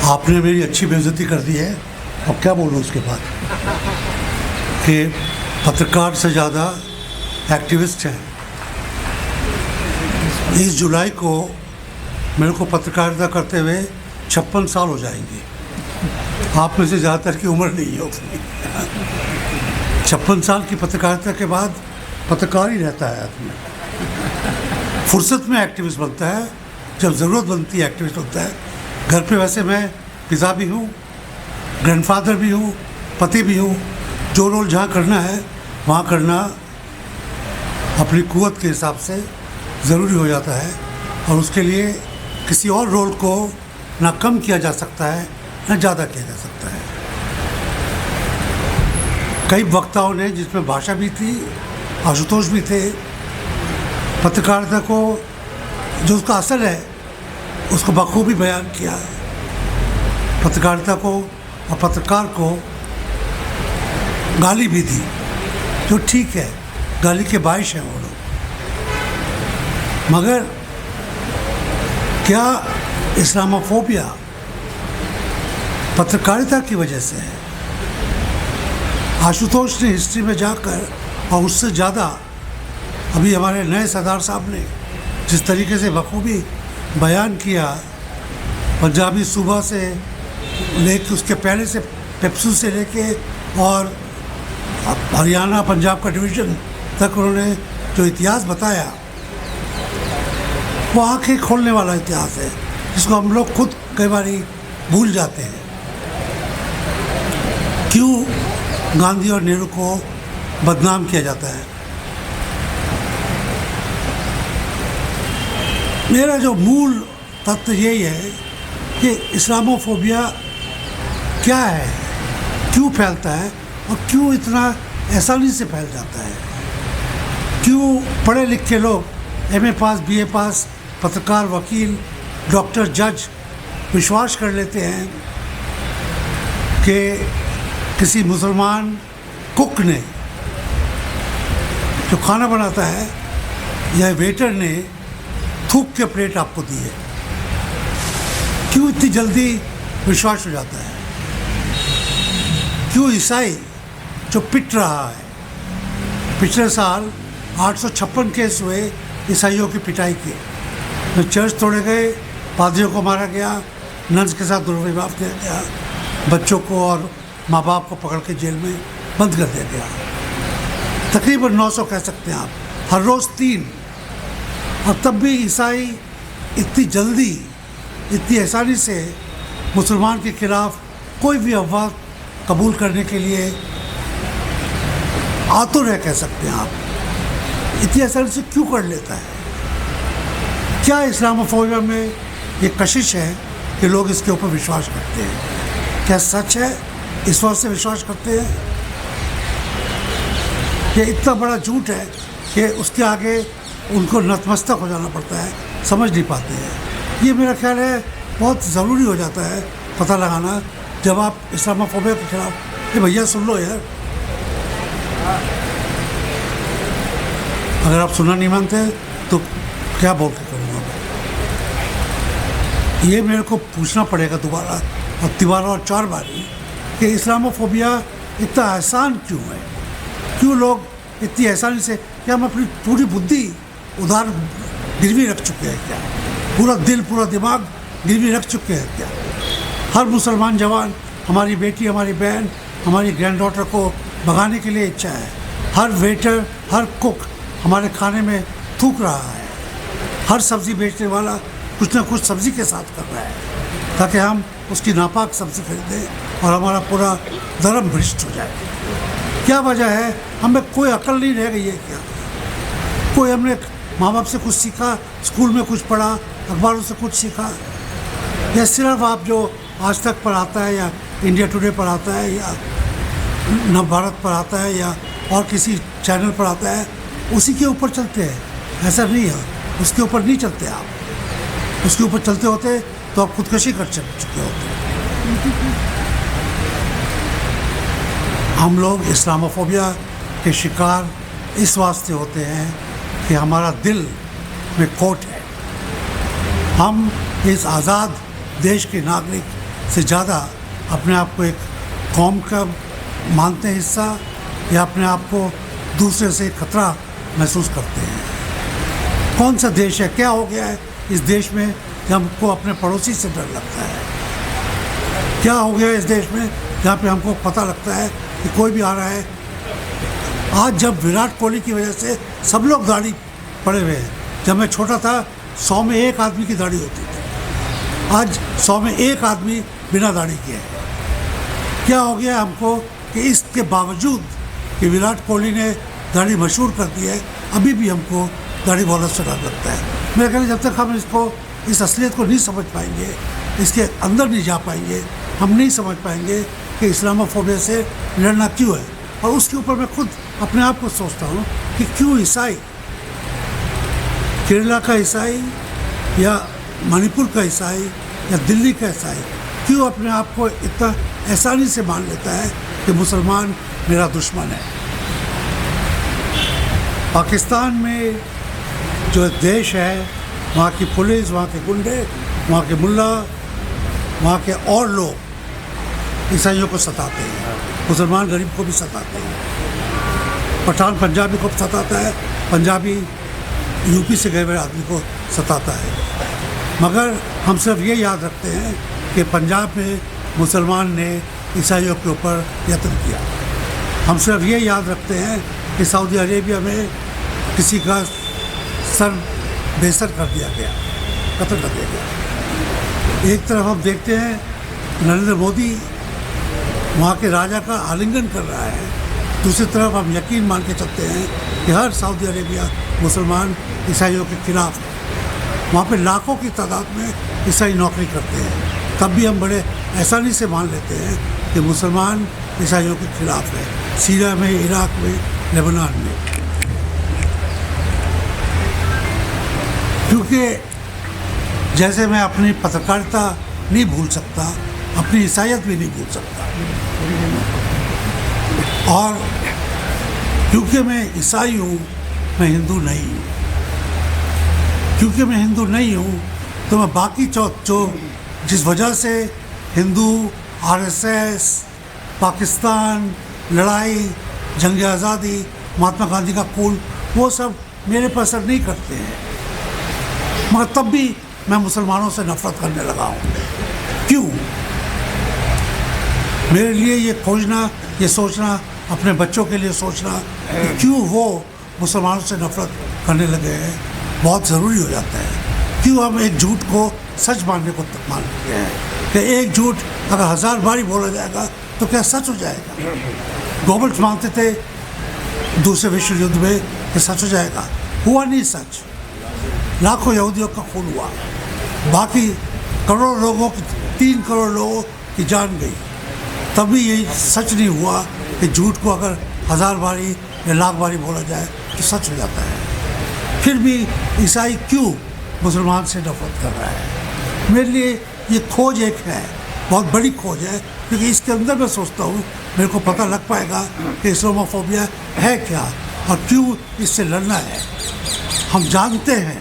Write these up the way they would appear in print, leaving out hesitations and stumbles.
आपने मेरी अच्छी बेइज्जती कर दी है। अब क्या बोलूँ उसके बाद कि पत्रकार से ज़्यादा एक्टिविस्ट हैं। 20 जुलाई को मेरे को पत्रकारिता करते हुए 56 साल हो जाएंगे। आप में से ज़्यादातर की उम्र नहीं होगी। 56 साल की पत्रकारिता के बाद पत्रकार ही रहता है आदमी। फुर्सत में एक्टिविस्ट बनता है, जब ज़रूरत बनती है एक्टिविस्ट होता है। घर पे वैसे मैं पिता भी हूँ, ग्रैंडफादर भी हूँ, पति भी हूँ। जो रोल जहाँ करना है वहाँ करना अपनी कुव्वत के हिसाब से ज़रूरी हो जाता है, और उसके लिए किसी और रोल को ना कम किया जा सकता है ना ज़्यादा किया जा सकता है। कई वक्ताओं ने, जिसमें भाषा भी थी, आशुतोष भी थे, पत्रकारिता को जो उसका असर है उसको बखूबी बयान किया। पत्रकारिता को और पत्रकार को गाली भी दी, जो ठीक है, गाली के बाइश हैं वो लोग। मगर क्या इस्लामोफोबिया पत्रकारिता की वजह से है? आशुतोष ने हिस्ट्री में जाकर, और उससे ज़्यादा अभी हमारे नए सरदार साहब ने जिस तरीके से बखूबी बयान किया, पंजाबी सूबा से लेके, उसके पहले से पेप्सू से लेके और हरियाणा पंजाब का डिवीज़न तक उन्होंने जो इतिहास बताया, वो आँखें खोलने वाला इतिहास है, जिसको हम लोग खुद कई बार भूल जाते हैं। क्यों गांधी और नेहरू को बदनाम किया जाता है? मेरा जो मूल तथ्य यही है कि इस्लामोफोबिया क्या है, क्यों फैलता है और क्यों इतना आसानी से फैल जाता है। क्यों पढ़े लिखे लोग, एमए पास, बीए पास, पत्रकार, वकील, डॉक्टर, जज विश्वास कर लेते हैं कि किसी मुसलमान कुक ने जो खाना बनाता है या वेटर ने थूक के प्लेट आपको दी है। क्यों इतनी जल्दी विश्वास हो जाता है? क्यों ईसाई जो पिट रहा है, पिछले साल 856 केस हुए ईसाइयों की पिटाई के, में चर्च तोड़े गए, पादरियों को मारा गया, नन्स के साथ दुर्व्यवहार किया गया, बच्चों को और माँ बाप को पकड़ के जेल में बंद कर दिया गया। तकरीबन 900 कह सकते हैं आप, हर रोज़ 3। और तब भी ईसाई इतनी जल्दी, इतनी आसानी से मुसलमान के खिलाफ कोई भी अफवाह कबूल करने के लिए आतुर है, कह सकते हैं आप। इतनी आसानी से क्यों कर लेता है? क्या इस्लामोफोबिया में ये कशिश है कि लोग इसके ऊपर विश्वास करते हैं? क्या सच है इस वजह से विश्वास करते हैं? ये इतना बड़ा झूठ है कि उसके आगे उनको नतमस्तक हो जाना पड़ता है, समझ नहीं पाते हैं। ये मेरा ख्याल है बहुत ज़रूरी हो जाता है पता लगाना, जब आप इस्लामोफोबिया के खिलाफ। ये भैया सुन लो यार, अगर आप सुनना नहीं मानते तो क्या बोल के करूँगा मैं? ये मेरे को पूछना पड़ेगा दोबारा और 4 बार कि इस्लामोफोबिया इतना आसान क्यों है? क्यों लोग इतनी आसानी से, क्या हम अपनी पूरी बुद्धि उधार गिरवी रख चुके हैं क्या? पूरा दिल, पूरा दिमाग गिरवी रख चुके हैं क्या? हर मुसलमान जवान, हमारी बेटी, हमारी बहन, हमारी ग्रैंड डॉटर को भगाने के लिए इच्छा है। हर वेटर, हर कुक हमारे खाने में थूक रहा है। हर सब्ज़ी बेचने वाला कुछ ना कुछ सब्ज़ी के साथ कर रहा है ताकि हम उसकी नापाक सब्ज़ी खरीदें और हमारा पूरा धर्म भ्रष्ट हो जाए। क्या वजह है? हमें कोई अकल नहीं रह गई है क्या? कोई, हमने माँ बाप से कुछ सीखा, स्कूल में कुछ पढ़ा, अखबारों से कुछ सीखा, या सिर्फ आप जो आज तक पर आता है या इंडिया टुडे पर आता है या नवभारत पर आता है या और किसी चैनल पर आता है, उसी के ऊपर चलते हैं? ऐसा नहीं है, उसके ऊपर नहीं चलते आप। उसके ऊपर चलते होते तो आप खुदकशी कर चुके होते। हम लोग इस्लामोफोबिया के शिकार इस वास्ते होते हैं कि हमारा दिल में खोट है। हम इस आज़ाद देश के नागरिक से ज़्यादा अपने आप को एक कौम का मानते हैं हिस्सा, या अपने आप को दूसरे से खतरा महसूस करते हैं। कौन सा देश है, क्या हो गया है इस देश में कि हमको अपने पड़ोसी से डर लगता है? क्या हो गया है इस देश में जहाँ पे हमको पता लगता है कि कोई भी आ रहा है? आज जब विराट कोहली की वजह से सब लोग दाढ़ी पड़े हुए हैं, जब मैं छोटा था 100 में 1 आदमी की दाढ़ी होती थी, आज 100 में 1 आदमी बिना दाढ़ी किए है। क्या हो गया हमको कि इसके बावजूद कि विराट कोहली ने दाढ़ी मशहूर कर दी है, अभी भी हमको दाढ़ी बहुत से डर लगता है। मेरे ख्याल जब तक हम इस असलियत को नहीं समझ पाएंगे, इसके अंदर नहीं जा पाएंगे, हम नहीं समझ पाएंगे कि इस्लामोफोबिया से लड़ना क्यों है। और उसके ऊपर मैं खुद अपने आप को सोचता हूँ कि क्यों ईसाई, केरला का ईसाई या मणिपुर का ईसाई या दिल्ली का ईसाई क्यों अपने आप को इतना आसानी से मान लेता है कि मुसलमान मेरा दुश्मन है। पाकिस्तान में जो देश है, वहाँ की पुलिस, वहाँ के गुंडे, वहाँ के मुल्ला, वहाँ के और लोग ईसाइयों को सताते हैं, मुसलमान गरीब को भी सताते हैं। पठान पंजाबी को सताता है, पंजाबी यूपी से गए हुए आदमी को सताता है। मगर हम सिर्फ ये याद रखते हैं कि पंजाब में मुसलमान ने ईसाइयों के ऊपर यत्न किया। हम सिर्फ ये याद रखते हैं कि सऊदी अरेबिया में किसी का सर बेसर कर दिया गया, कत्ल कर दिया गया। एक तरफ हम देखते हैं नरेंद्र मोदी वहाँ के राजा का आलिंगन कर रहा है, दूसरी तरफ हम यकीन मान के चलते हैं कि हर सऊदी अरेबिया मुसलमान ईसाइयों के खिलाफ है। वहाँ पे लाखों की तादाद में ईसाई नौकरी करते हैं, तब भी हम बड़े आसानी से मान लेते हैं कि मुसलमान ईसाइयों के खिलाफ है, सीरिया में, इराक में, लेबनान में। क्योंकि जैसे मैं अपनी पत्रकारिता नहीं भूल सकता, अपनी ईसाइयत भी नहीं भूल सकता, और क्योंकि मैं ईसाई हूँ, मैं हिंदू नहीं हूँ। क्योंकि मैं हिंदू नहीं हूँ तो मैं बाकी जो जिस वजह से हिंदू, आरएसएस, पाकिस्तान, लड़ाई, जंग आज़ादी, महात्मा गांधी का खून, वो सब मेरे पर असर नहीं करते हैं, मगर तब भी मैं मुसलमानों से नफरत करने लगा हूँ। क्यों? मेरे लिए ये खोजना, ये सोचना, अपने बच्चों के लिए सोचना कि क्यों वो मुसलमानों से नफरत करने लगे हैं, बहुत ज़रूरी हो जाता है। क्यों हम एक झूठ को सच मानने को मान लेते हैं कि एक झूठ अगर 1000 बारी बोला जाएगा तो क्या सच हो जाएगा? गोबल्स मानते थे दूसरे विश्व युद्ध में कि सच हो जाएगा, हुआ नहीं सच। लाखों यहूदियों का खून हुआ, बाकी करोड़ों लोगों की, 3 करोड़ लोगों की जान गई, तब भी ये सच नहीं हुआ कि झूठ को अगर 1000 बारी या लाख बारी बोला जाए तो सच हो जाता है। फिर भी ईसाई क्यों मुसलमान से नफरत कर रहा है? मेरे लिए ये खोज एक है, बहुत बड़ी खोज है, क्योंकि इसके अंदर मैं सोचता हूँ मेरे को पता लग पाएगा कि इस्लामोफोबिया है क्या और क्यों इससे लड़ना है। हम जानते हैं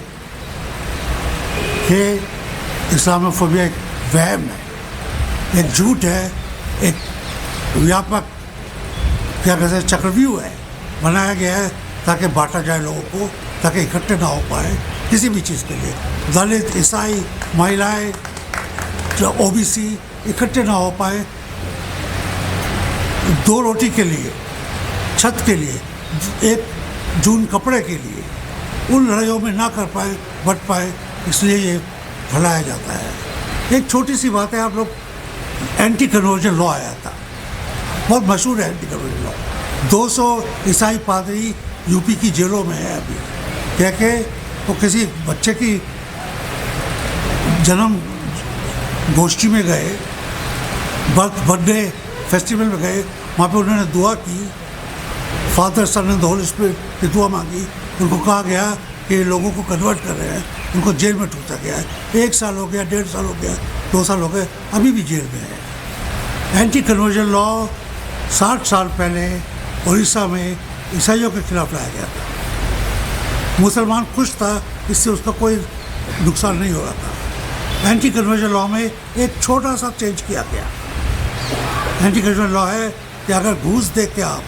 कि इस्लामोफोबिया एक वहम है, एक झूठ है, एक व्यापक क्या कहते हैं चक्रव्यूह है, बनाया गया है ताकि बांटा जाए लोगों को, ताकि इकट्ठे ना हो पाए किसी भी चीज़ के लिए। दलित, ईसाई, महिलाएं, जो ओबीसी इकट्ठे ना हो पाए 2 रोटी के लिए, छत के लिए, 1 जून कपड़े के लिए, उन लड़ाइयों में ना कर पाए, बट पाए, इसलिए ये फैलाया जाता है। एक छोटी सी बात है, आप लोग एंटी कन्वर्जन लॉ आया था, बहुत मशहूर है एंटी कन्वर्जन लॉ। 200 ईसाई पादरी यूपी की जेलों में है अभी, कह के वो किसी बच्चे की जन्म गोष्ठी में गए, बर्थडे फेस्टिवल में गए, वहाँ पे उन्होंने दुआ की, father son and the holy spirit की दुआ मांगी। उनको कहा गया कि लोगों को कन्वर्ट कर रहे हैं, उनको जेल में ठूसा गया है। 1 साल हो गया, 1.5 साल हो गया, 2 साल हो गए, अभी भी जेल में है। एंटी कन्वर्जन लॉ 60 साल पहले उड़ीसा में ईसाइयों के खिलाफ लाया गया था। मुसलमान खुश था, इससे उसका कोई नुकसान नहीं हो रहा था। एंटी कन्वर्जन लॉ में एक छोटा सा चेंज किया गया। एंटी कन्वर्जन लॉ है कि अगर घूस दे के आप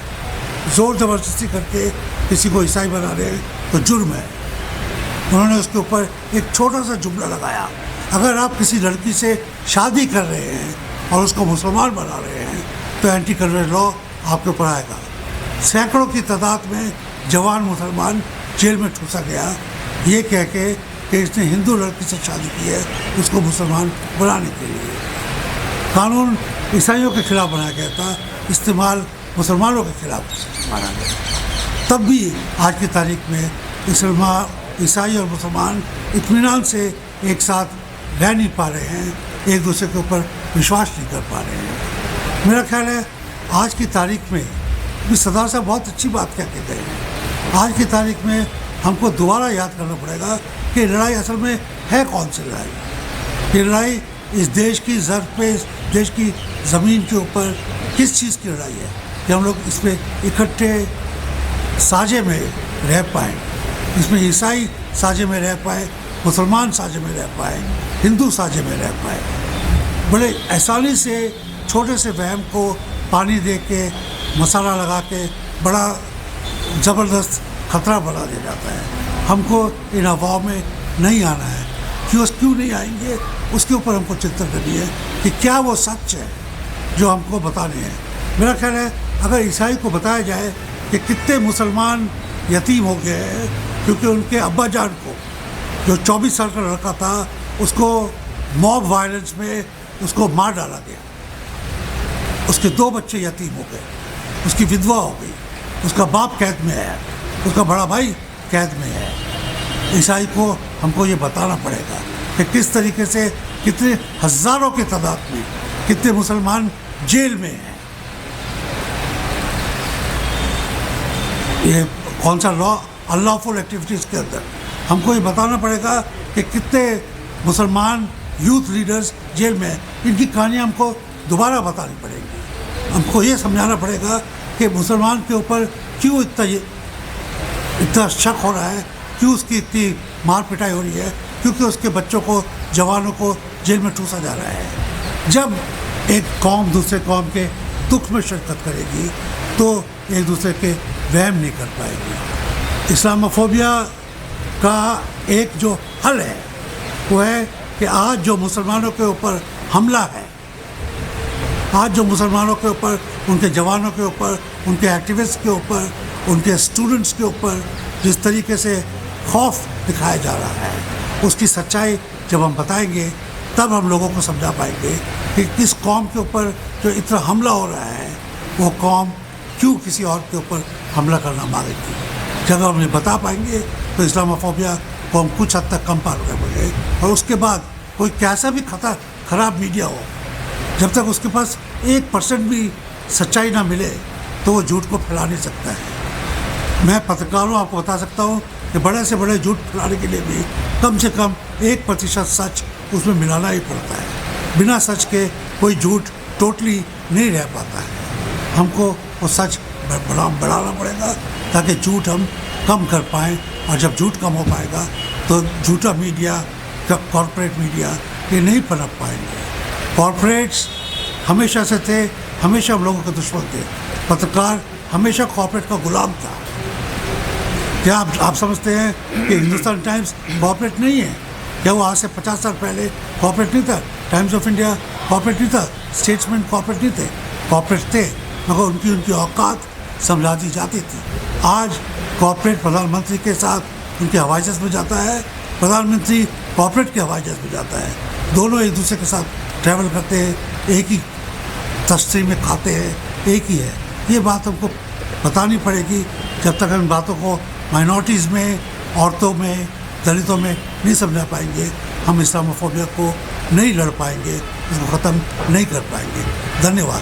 ज़ोर ज़बरदस्ती करके किसी को ईसाई बना रहे हैं तो जुर्म है। उन्होंने उसके ऊपर एक छोटा सा जुमला लगाया, अगर आप किसी लड़की से शादी कर रहे हैं और उसको मुसलमान बना रहे हैं तो एंटी कन्वर्जन लॉ आपके ऊपर आएगा। सैकड़ों की तादाद में जवान मुसलमान जेल में ठूसा गया ये कह के कि इसने हिंदू लड़की से शादी की है उसको मुसलमान बनाने के लिए। कानून ईसाइयों के खिलाफ बनाया गया था, इस्तेमाल मुसलमानों के खिलाफ माना गया। तब भी आज की तारीख में ईसाई और मुसलमान इत्मीनान से एक साथ रह नहीं पा रहे हैं, एक दूसरे के ऊपर विश्वास नहीं कर पा रहे हैं। मेरा ख्याल है आज की तारीख में भी सरदार साहब बहुत अच्छी बात कह के गए हैं। आज की तारीख में हमको दोबारा याद करना पड़ेगा कि लड़ाई असल में है कौन सी लड़ाई। ये लड़ाई इस देश की ज़र पे, इस देश की ज़मीन के ऊपर किस चीज़ की लड़ाई है कि हम लोग इस पर इकट्ठे साझे में रह पाएँ, इसमें ईसाई साझे में रह पाए, मुसलमान साझे में रह पाए, हिंदू साझे में रह पाए। बड़े आसानी से छोटे से वहम को पानी दे के मसाला लगा के बड़ा ज़बरदस्त खतरा बना दिया जाता है। हमको इन अफवाहों में नहीं आना है। क्यों नहीं आएंगे उसके ऊपर हमको चिंतन करनी है कि क्या वो सच है जो हमको बताने हैं। मेरा ख्याल है अगर ईसाई को बताया जाए कि कितने मुसलमान यतीम हो गए हैं क्योंकि उनके अब्बा जान को जो 24 साल का लड़का था उसको मॉब वायलेंस में उसको मार डाला गया, उसके 2 बच्चे यतीम हो गए, उसकी विधवा हो गई, उसका बाप कैद में है, उसका बड़ा भाई कैद में है। ईसाई को हमको ये बताना पड़ेगा कि किस तरीके से कितने हज़ारों की तादाद में कितने मुसलमान जेल में हैं। ये कौन सा लॉ अनलॉफुल एक्टिविटीज़ के अंदर हमको ये बताना पड़ेगा कि कितने मुसलमान यूथ लीडर्स जेल में हैं। इनकी कहानियाँ हमको दोबारा बतानी पड़ेगी। हमको ये समझाना पड़ेगा कि मुसलमान के ऊपर क्यों इतना शक हो रहा है, क्यों उसकी इतनी मार पिटाई हो रही है, क्योंकि उसके बच्चों को, जवानों को जेल में ठूसा जा रहा है। जब एक कौम दूसरे कौम के दुख में शिरकत करेगी तो एक दूसरे के वहम नहीं कर पाएगी। इस्लामोफोबिया का एक जो हल है वो है कि आज जो मुसलमानों के ऊपर हमला है, आज जो मुसलमानों के ऊपर, उनके जवानों के ऊपर, उनके एक्टिविस्ट के ऊपर, उनके स्टूडेंट्स के ऊपर जिस तरीके से खौफ दिखाया जा रहा है उसकी सच्चाई जब हम बताएंगे तब हम लोगों को समझा पाएंगे कि किस कौम के ऊपर जो इतना हमला हो रहा है वो कौम क्यों किसी और के ऊपर हमला करना मांगेगी। जब हम ये बता पाएंगे तो इस्लामोफोबिया को हम कुछ हद तक कम पा पाएंगे। और उसके बाद कोई कैसा भी खराब मीडिया हो, जब तक उसके पास 1% भी सच्चाई ना मिले तो वो झूठ को फैला नहीं सकता है। मैं पत्रकार हूँ, आपको बता सकता हूँ कि बड़े से बड़े झूठ फैलाने के लिए भी कम से कम 1% सच उसमें मिलाना ही पड़ता है। बिना सच के कोई झूठ टोटली नहीं रह पाता है। हमको वो सच बढ़ाना पड़ेगा ताकि झूठ हम कम कर पाएँ। और जब झूठ कम हो पाएगा तो झूठा मीडिया, कॉरपोरेट मीडिया ये नहीं पनप पाएंगे। कॉरपोरेट्स हमेशा से थे, हमेशा हम लोगों के दुश्मन थे। पत्रकार हमेशा कॉरपोरेट का गुलाम था। क्या आप समझते हैं कि हिंदुस्तान टाइम्स कॉर्पोरेट नहीं है? क्या वो आज से 50 साल पहले कॉर्पोरेट नहीं था? टाइम्स ऑफ इंडिया कॉर्पोरेट नहीं था? स्टेट्समैन कॉर्पोरेट नहीं थे? कॉर्पोरेट थे, मगर उनकी औकात समझा दी जाती थी। आज कॉर्पोरेट प्रधानमंत्री के साथ उनके हवाई जहाज़ में जाता है, प्रधानमंत्री कॉर्पोरेट के हवाई जहाज़ में जाता है। दोनों एक दूसरे के साथ ट्रैवल करते हैं, एक ही तश्तरी में खाते हैं, एक ही है। ये बात हमको बतानी पड़ेगी। जब तक हम बातों को माइनॉरिटीज़ में, औरतों में, दलितों में नहीं समझा पाएंगे, हम इस्लामोफोबिया को नहीं लड़ पाएंगे, इसको ख़त्म नहीं कर पाएंगे। धन्यवाद।